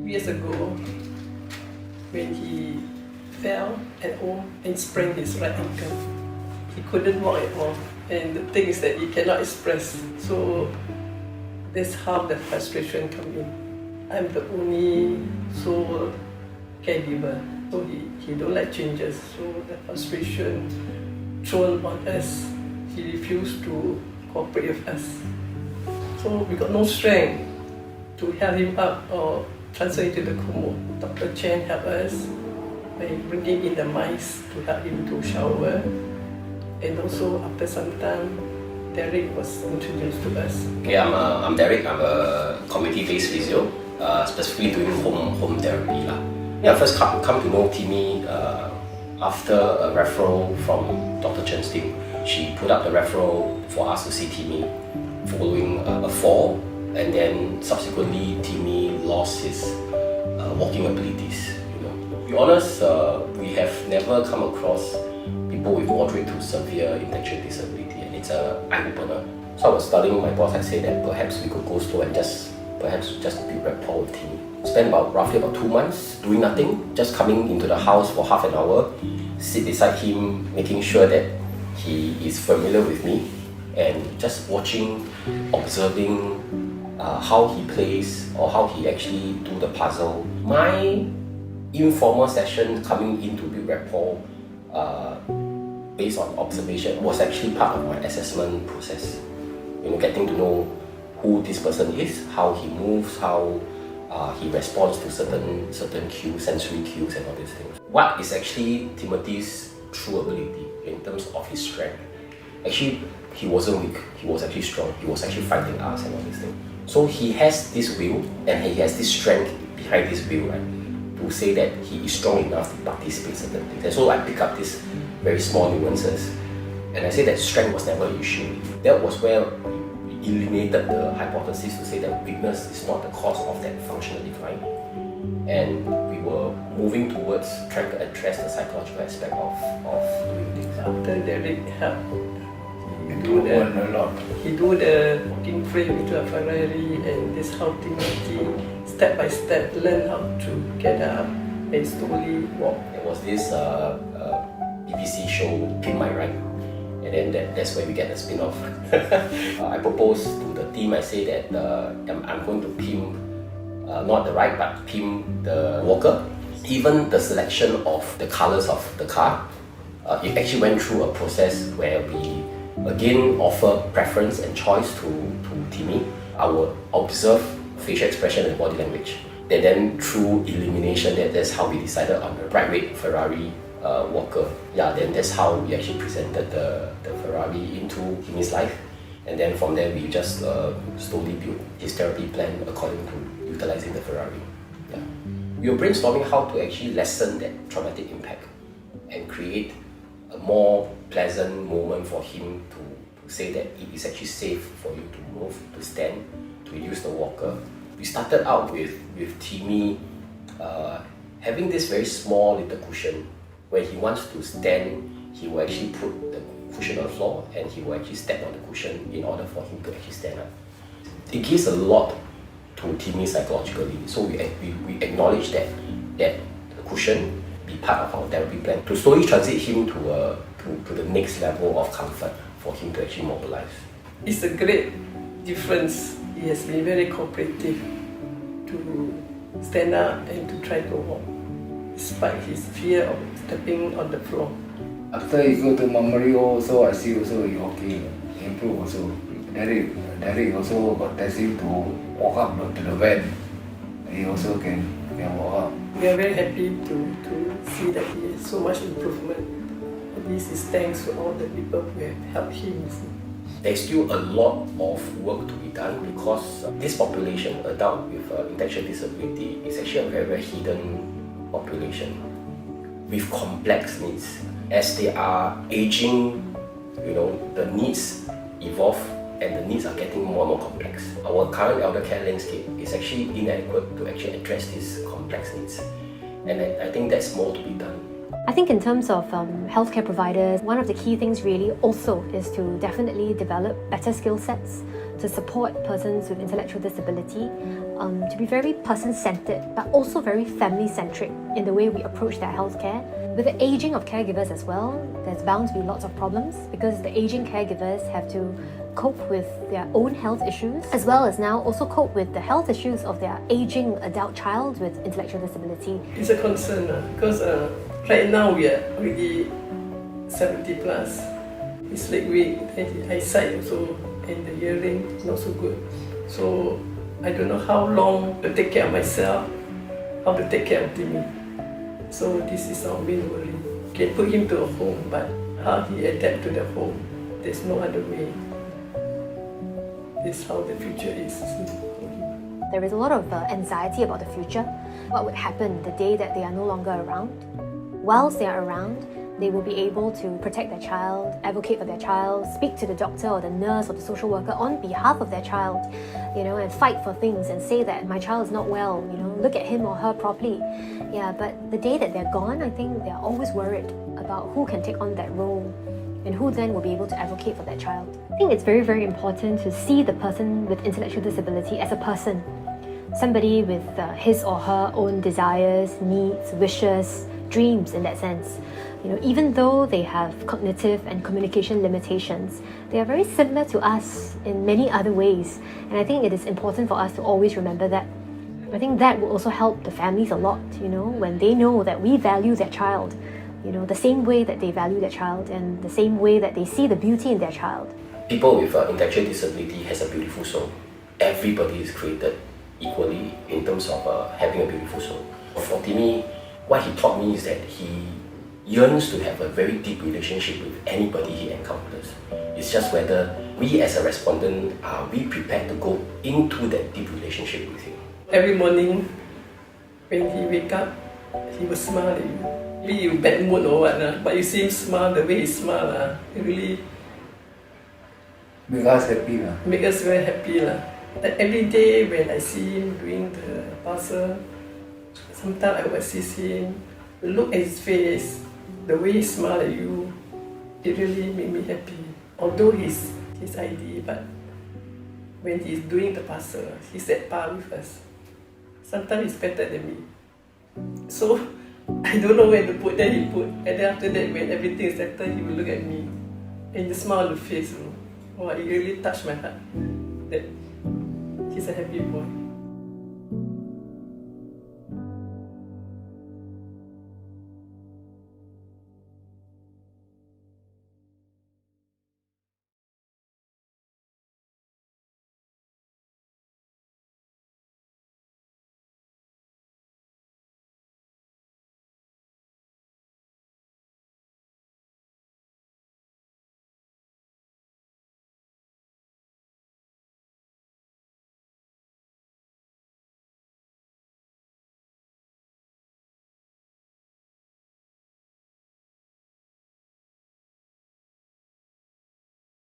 Years ago, when he fell at home and sprained his right ankle, he couldn't walk at all. And the thing is that he cannot express. So that's how the frustration comes in. I'm the only sole caregiver, so he don't like changes. So the frustration thrown on us, he refused to cooperate with us. So we got no strength to help him up or transfer into the commode. Dr. Chen helped us by bringing in the mice to help him to shower. And also after some time, Derek was introduced to us. Okay, I'm Derek. I'm a community-based physio, specifically doing home therapy. Yeah, first come to know Timy after a referral from Dr. Chen's team. She put up the referral for us to see Timy following a fall, and then subsequently Timy lost his walking abilities. To be honest, we have never come across people with moderate to severe intellectual disability, and it's an eye-opener. So I was studying, my boss had said that perhaps we could go slow and just build rapport with Timy. Spent roughly about 2 months doing nothing, just coming into the house for half an hour, sit beside him, making sure that he is familiar with me, and just watching, observing how he plays or how he actually do the puzzle. My informal session coming in to build rapport based on observation was actually part of my assessment process. Getting to know who this person is, how he moves, how he responds to certain cues, sensory cues, and all these things. What is actually Timothy's true ability in terms of his strength? Actually, he wasn't weak, he was actually strong, he was actually fighting us and all these things. So he has this will, and he has this strength behind this will, right, to say that he is strong enough to participate in certain things. And so I pick up these very small nuances, and I say that strength was never an issue. That was where we eliminated the hypothesis to say that weakness is not the cause of that functional decline. And we were moving towards trying to address the psychological aspect of doing things. After Derek helped, he do the walking frame into a Ferrari, and this how Timothy step by step learn how to get up and slowly walk. There was this BBC show, Pin My Ride, and then that's where we get the spin-off. I proposed to the team, I say that I'm going to pimp not the ride, but pimp the walker. Even the selection of the colors of the car, it actually went through a process where we again offer preference and choice to Timy. I will observe facial expression and body language. And then through elimination, that's how we decided on the bright red Ferrari walker. Yeah, then that's how we actually presented the Ferrari into Timy's life. And then from there, we just slowly built his therapy plan according to utilizing the Ferrari. Yeah. We were brainstorming how to actually lessen that traumatic impact and create a more pleasant moment for him to say that it is actually safe for you to move, to stand, to use the walker. We started out with Timy having this very small little cushion. When he wants to stand, he will actually put the cushion on the floor and he will actually step on the cushion in order for him to actually stand up. It gives a lot to Timy psychologically, so we acknowledge that the cushion be part of our therapy plan to slowly transit him to the next level of comfort for him to actually mobilize. It's a great difference. He has been very cooperative to stand up and to try to walk, despite his fear of stepping on the floor. After he go to Mamre also, I see also he okay, improve also. Derek also got test him to walk up to the van. He also can walk up. We are very happy to see that he has so much improvement. And this is thanks to all the people who have helped him. There's still a lot of work to be done because this population, adult with intellectual disability, is actually a very, very hidden population with complex needs. As they are aging, the needs evolve and the needs are getting more and more complex. Our current elder care landscape is actually inadequate to actually address these complex needs. And I think that's more to be done. I think in terms of healthcare providers, one of the key things really also is to definitely develop better skill sets to support persons with intellectual disability to be very person-centered, but also very family-centric in the way we approach their healthcare. With the aging of caregivers as well, there's bound to be lots of problems because the aging caregivers have to cope with their own health issues, as well as now also cope with the health issues of their aging adult child with intellectual disability. It's a concern because right now we are already 70 plus. His leg weak, and eyesight also, and the hearing not so good. So I don't know how long to take care of myself, how to take care of Timy. So this is our main worry. Can put him to a home, but how he adapt to the home, there's no other way. This is how the future is. There is a lot of anxiety about the future. What would happen the day that they are no longer around? Whilst they are around, they will be able to protect their child, advocate for their child, speak to the doctor or the nurse or the social worker on behalf of their child, and fight for things and say that my child is not well, look at him or her properly. Yeah, but the day that they're gone, I think they're always worried about who can take on that role and who then will be able to advocate for their child. I think it's very, very important to see the person with intellectual disability as a person. Somebody with his or her own desires, needs, wishes, dreams in that sense. Even though they have cognitive and communication limitations, they are very similar to us in many other ways. And I think it is important for us to always remember that. I think that will also help the families a lot, when they know that we value their child, the same way that they value their child and the same way that they see the beauty in their child. People with intellectual disability has a beautiful soul. Everybody is created equally in terms of having a beautiful soul. For Timy, what he taught me is that he yearns to have a very deep relationship with anybody he encounters. It's just whether we as a respondent are we prepared to go into that deep relationship with him. Every morning when he wake up, he will smile at you. Maybe you bad mood or what, but you see him smile, the way he smile, it really make us happy. Make us very happy. Like every day when I see him doing the parcel, sometimes I will see him, look at his face, the way he smile at you, it really made me happy. Although he's ID, but when he's doing the parcel, he's at par with us. Sometimes he's better than me. So I don't know where to put, then he put. And then after that, when everything is settled, he will look at me. And the smile on the face, it really touched my heart. That he's a happy boy.